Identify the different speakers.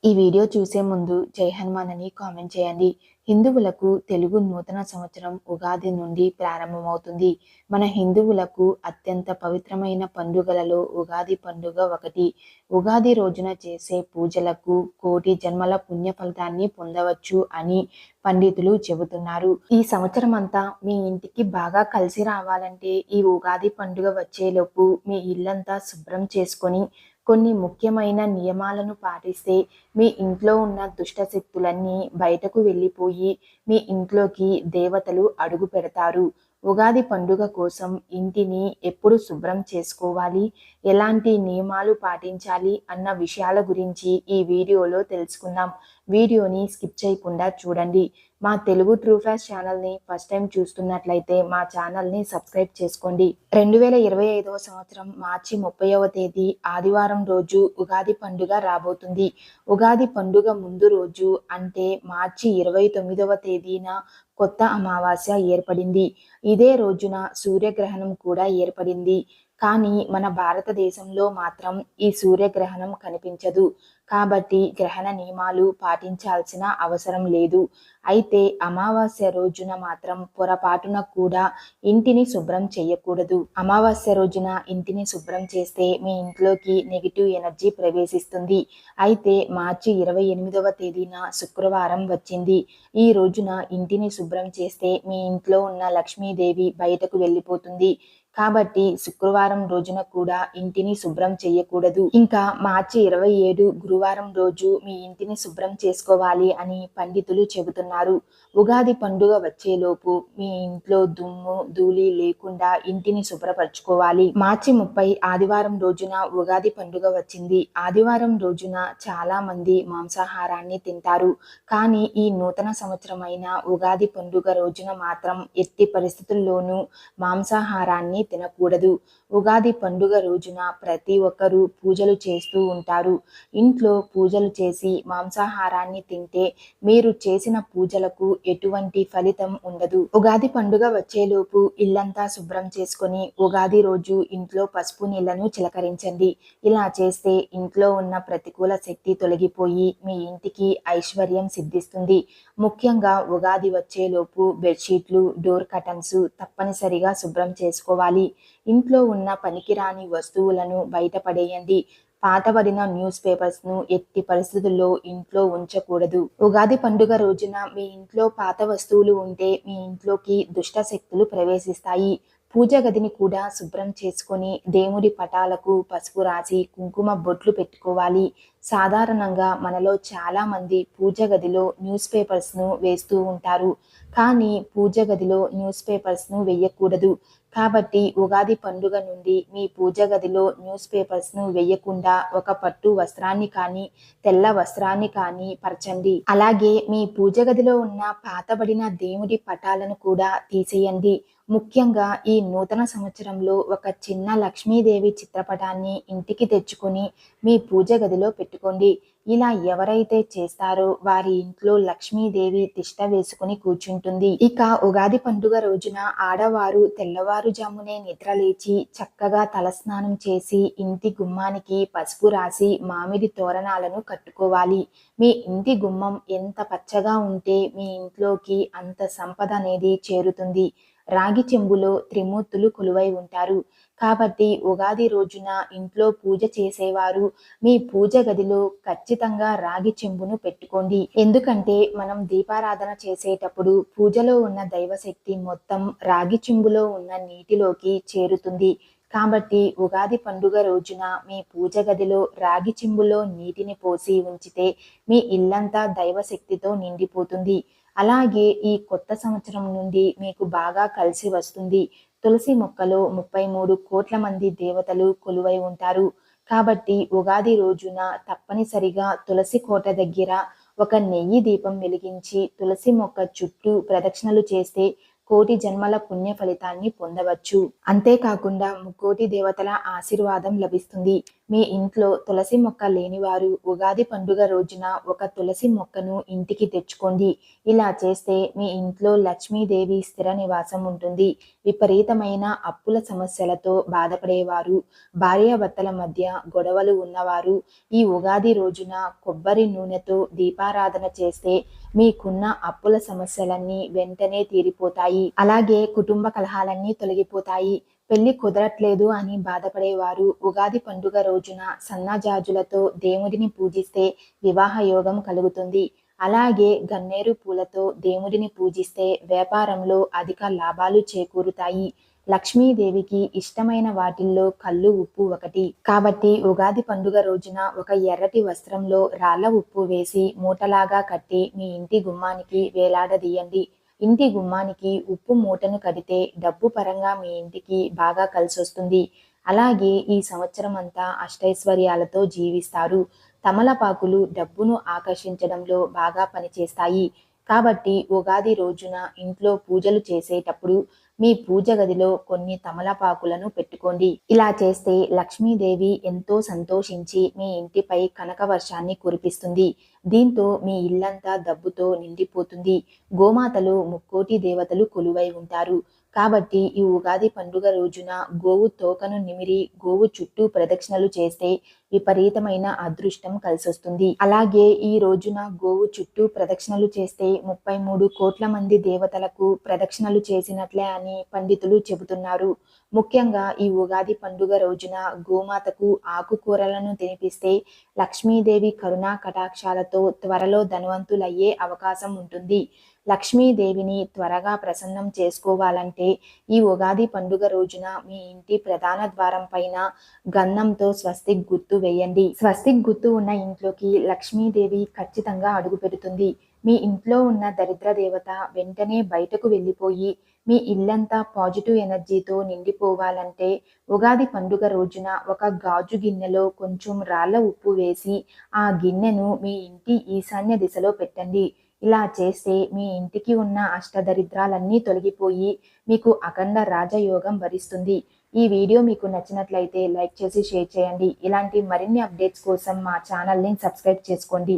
Speaker 1: ఈ వీడియో చూసే ముందు జై హనుమాన్ అని కామెంట్ చేయండి. హిందువులకు తెలుగు నూతన సంవత్సరం ఉగాది నుండి ప్రారంభమవుతుంది. మన హిందువులకు అత్యంత పవిత్రమైన పండుగలలో ఉగాది పండుగ ఒకటి. ఉగాది రోజున చేసే పూజలకు కోటి జన్మల పుణ్య ఫలితాన్ని పొందవచ్చు అని పండితులు చెబుతున్నారు. ఈ సంవత్సరం అంతా మీ ఇంటికి బాగా కలిసి రావాలంటే ఈ ఉగాది పండుగ వచ్చేలోపు మీ ఇల్లంతా శుభ్రం చేసుకొని కొన్ని ముఖ్యమైన నియమాలను పాటిస్తే మీ ఇంట్లో ఉన్న దుష్ట శక్తులన్నీ బయటకు వెళ్ళిపోయి మీ ఇంట్లోకి దేవతలు అడుగు పెడతారు. ఉగాది పండుగ కోసం ఇంటిని ఎప్పుడు శుభ్రం చేసుకోవాలి, ఎలాంటి నియమాలు పాటించాలి అన్న విషయాల గురించి ఈ వీడియోలో తెలుసుకుందాం. వీడియోని స్కిప్ చేయకుండా చూడండి. మా తెలుగు ట్రూ ఫ్యాక్ట్స్ ఛానల్ని ఫస్ట్ టైం చూస్తున్నట్లయితే మా ఛానల్ని సబ్స్క్రైబ్ చేసుకోండి. 2025 సంవత్సరం మార్చి 30వ తేదీ ఆదివారం రోజు ఉగాది పండుగ రాబోతుంది. ఉగాది పండుగ ముందు రోజు అంటే మార్చి 29వ తేదీన కొత్త అమావాస్య ఏర్పడింది. ఇదే రోజున సూర్యగ్రహణం కూడా ఏర్పడింది. కానీ మన భారతదేశంలో మాత్రం ఈ సూర్యగ్రహణం కనిపించదు. కాబట్టి గ్రహణ నియమాలు పాటించాల్సిన అవసరం లేదు. అయితే అమావాస్య రోజున మాత్రం పొరపాటున కూడా ఇంటిని శుభ్రం చేయకూడదు. అమావాస్య రోజున ఇంటిని శుభ్రం చేస్తే మీ ఇంట్లోకి నెగిటివ్ ఎనర్జీ ప్రవేశిస్తుంది. అయితే మార్చి 28వ తేదీన శుక్రవారం వచ్చింది. ఈ రోజున ఇంటిని శుభ్రం చేస్తే మీ ఇంట్లో ఉన్న లక్ష్మీదేవి బయటకు వెళ్ళిపోతుంది. కాబట్టి శుక్రవారం రోజున కూడా ఇంటిని శుభ్రం చేయకూడదు. ఇంకా మార్చి 27 గురువారం రోజు మీ ఇంటిని శుభ్రం చేసుకోవాలి అని పండితులు చెబుతున్నారు. ఉగాది పండుగ వచ్చేలోపు మీ ఇంట్లో దుమ్ము ధూళి లేకుండా ఇంటిని శుభ్రపరచుకోవాలి. మార్చి 30 ఆదివారం రోజున ఉగాది పండుగ వచ్చింది. ఆదివారం రోజున చాలా మంది మాంసాహారాన్ని తింటారు. కానీ ఈ నూతన సంవత్సరమైన ఉగాది పండుగ రోజున మాత్రం ఎట్టి పరిస్థితుల్లోనూ మాంసాహారాన్ని తినకూడదు. ఉగాది పండుగ రోజున ప్రతి ఒక్కరూ పూజలు చేస్తూ ఉంటారు. ఇంట్లో పూజలు చేసి మాంసాహారాన్ని తింటే మీరు చేసిన పూజలకు ఎటువంటి ఫలితం ఉండదు. ఉగాది పండుగ వచ్చేలోపు ఇల్లంతా శుభ్రం చేసుకొని ఉగాది రోజు ఇంట్లో పసుపు నీళ్లను చిలకరించండి. ఇలా చేస్తే ఇంట్లో ఉన్న ప్రతికూల శక్తి తొలగిపోయి మీ ఇంటికి ఐశ్వర్యం సిద్ధిస్తుంది. ముఖ్యంగా ఉగాది వచ్చేలోపు బెడ్షీట్లు, డోర్ కర్టన్స్ తప్పనిసరిగా శుభ్రం చేసుకోవాలి. ఇంట్లో ఉన్న పనికిరాని వస్తువులను బయటపడేయండి. పాతబడిన న్యూస్ పేపర్స్ ను ఎట్టి పరిస్థితుల్లో ఇంట్లో ఉంచకూడదు. ఉగాది పండుగ రోజున మీ ఇంట్లో పాత వస్తువులు ఉంటే మీ ఇంట్లోకి దుష్ట శక్తులు ప్రవేశిస్తాయి. పూజ గదిని కూడా శుభ్రం చేసుకొని దేవుడి పటాలకు పసుపు రాసి కుంకుమ బొట్లు పెట్టుకోవాలి. సాధారణంగా మనలో చాలా మంది పూజ గదిలో న్యూస్ పేపర్స్ ను వేస్తూ ఉంటారు. కానీ పూజ గదిలో న్యూస్ పేపర్స్ ను వేయకూడదు. కాబట్టి ఉగాది పండుగ నుండి మీ పూజ గదిలో న్యూస్ పేపర్స్ ను వేయకుండా ఒక పట్టు వస్త్రాన్ని కానీ తెల్ల వస్త్రాన్ని కానీ పరచండి. అలాగే మీ పూజ గదిలో ఉన్న పాతబడిన దేవుడి పటాలను కూడా తీసేయండి. ముఖ్యంగా ఈ నూతన సంవత్సరంలో ఒక చిన్న లక్ష్మీదేవి చిత్రపటాన్ని ఇంటికి తెచ్చుకొని మీ పూజ గదిలో పెట్టుకోండి. ఇలా ఎవరైతే చేస్తారో వారి ఇంట్లో లక్ష్మీదేవి తిష్ట వేసుకుని కూర్చుంటుంది. ఇక ఉగాది పండుగ రోజున ఆడవారు తెల్లవారుజామునే నిద్రలేచి చక్కగా తలస్నానం చేసి ఇంటి గుమ్మానికి పసుపు రాసి మామిడి తోరణాలను కట్టుకోవాలి. మీ ఇంటి గుమ్మం ఎంత పచ్చగా ఉంటే మీ ఇంట్లోకి అంత సంపద అనేది చేరుతుంది. రాగి చెంబులో త్రిమూర్తులు కొలువై ఉంటారు. కాబట్టి ఉగాది రోజున ఇంట్లో పూజ చేసేవారు మీ పూజ గదిలో ఖచ్చితంగా రాగి చెంబును పెట్టుకోండి. ఎందుకంటే మనం దీపారాధన చేసేటప్పుడు పూజలో ఉన్న దైవశక్తి మొత్తం రాగి చెంబులో ఉన్న నీటిలోకి చేరుతుంది. కాబట్టి ఉగాది పండుగ రోజున మీ పూజ గదిలో రాగి చెంబులో నీటిని పోసి ఉంచితే మీ ఇల్లంతా దైవశక్తితో నిండిపోతుంది. అలాగే ఈ కొత్త సంవత్సరం నుండి మీకు బాగా కలిసి వస్తుంది. తులసి మొక్కలో 33 కోట్ల మంది దేవతలు కొలువై ఉంటారు. కాబట్టి ఉగాది రోజున తప్పనిసరిగా తులసి కోట దగ్గర ఒక నెయ్యి దీపం వెలిగించి తులసి మొక్క చుట్టూ ప్రదక్షిణలు చేస్తే కోటి జన్మల పుణ్య ఫలితాన్ని పొందవచ్చు. అంతేకాకుండా ముక్కోటి దేవతల ఆశీర్వాదం లభిస్తుంది. మీ ఇంట్లో తులసి మొక్క లేనివారు ఉగాది పండుగ రోజున ఒక తులసి మొక్కను ఇంటికి తెచ్చుకోండి. ఇలా చేస్తే మీ ఇంట్లో లక్ష్మీదేవి స్థిర నివాసం ఉంటుంది. విపరీతమైన అప్పుల సమస్యలతో బాధపడేవారు, భార్యాభర్తల మధ్య గొడవలు ఉన్నవారు ఈ ఉగాది రోజున కొబ్బరి నూనెతో దీపారాధన చేస్తే మీకున్న అప్పుల సమస్యలన్నీ వెంటనే తీరిపోతాయి. అలాగే కుటుంబ కలహాలన్నీ తొలగిపోతాయి. పెళ్లి కుదరట్లేదు అని బాధపడేవారు ఉగాది పండుగ రోజున సన్నజాజులతో దేవుడిని పూజిస్తే వివాహ యోగం కలుగుతుంది. అలాగే గన్నేరు పూలతో దేవుడిని పూజిస్తే వ్యాపారంలో అధిక లాభాలు చేకూరుతాయి. లక్ష్మీదేవికి ఇష్టమైన వాటిల్లో కల్లు ఉప్పు ఒకటి. కాబట్టి ఉగాది పండుగ రోజున ఒక ఎర్రటి వస్త్రంలో రాళ్ల ఉప్పు వేసి మూటలాగా కట్టి మీ ఇంటి గుమ్మానికి వేలాడదీయండి. ఇంటి గుమ్మానికి ఉప్పు మూటను కడితే డబ్బు పరంగా మీ ఇంటికి బాగా కలిసొస్తుంది. అలాగే ఈ సంవత్సరం అంతా అష్టైశ్వర్యాలతో జీవిస్తారు. తమలపాకులు డబ్బును ఆకర్షించడంలో బాగా పనిచేస్తాయి. కాబట్టి ఉగాది రోజున ఇంట్లో పూజలు చేసేటప్పుడు మీ పూజ గదిలో కొన్ని తమలపాకులను పెట్టుకోండి. ఇలా చేస్తే లక్ష్మీదేవి ఎంతో సంతోషించి మీ ఇంటిపై కనక వర్షాన్ని కురిపిస్తుంది. దీంతో మీ ఇల్లంతా డబ్బుతో నిండిపోతుంది. గోమాతలు ముక్కోటి దేవతలు కొలువై ఉంటారు. కాబట్టి ఈ ఉగాది పండుగ రోజున గోవు తోకను నిమిరి గోవు చుట్టూ ప్రదక్షిణలు చేస్తే విపరీతమైన అదృష్టం కలిసొస్తుంది. అలాగే ఈ రోజున గోవు చుట్టూ ప్రదక్షిణలు చేస్తే 33 కోట్ల మంది దేవతలకు ప్రదక్షిణలు చేసినట్లే అని పండితులు చెబుతున్నారు. ముఖ్యంగా ఈ ఉగాది పండుగ రోజున గోమాతకు ఆకుకూరలను తినిపిస్తే లక్ష్మీదేవి కరుణా కటాక్షాలతో త్వరలో ధనవంతులయ్యే అవకాశం ఉంటుంది. లక్ష్మీదేవిని త్వరగా ప్రసన్నం చేసుకోవాలంటే ఈ ఉగాది పండుగ రోజున మీ ఇంటి ప్రధాన ద్వారం పైన గంధంతో స్వస్తిక్ గుర్తు వేయండి. స్వస్తిక్ గుర్తు ఉన్న ఇంట్లోకి లక్ష్మీదేవి ఖచ్చితంగా అడుగు పెడుతుంది. మీ ఇంట్లో ఉన్న దరిద్ర దేవత వెంటనే బయటకు వెళ్ళిపోయి మీ ఇల్లంతా పాజిటివ్ ఎనర్జీతో నిండిపోవాలంటే ఉగాది పండుగ రోజున ఒక గాజు గిన్నెలో కొంచెం రాళ్ల ఉప్పు వేసి ఆ గిన్నెను మీ ఇంటి ఈశాన్య దిశలో పెట్టండి. ఇలా చేస్తే మీ ఇంటికి ఉన్న అష్టదరిద్రాలన్నీ తొలగిపోయి మీకు అఖండ రాజయోగం వరిస్తుంది. ఈ వీడియో మీకు నచ్చినట్లయితే లైక్ చేసి షేర్ చేయండి. ఇలాంటి మరిన్ని అప్డేట్స్ కోసం మా ఛానల్ని సబ్స్క్రైబ్ చేసుకోండి.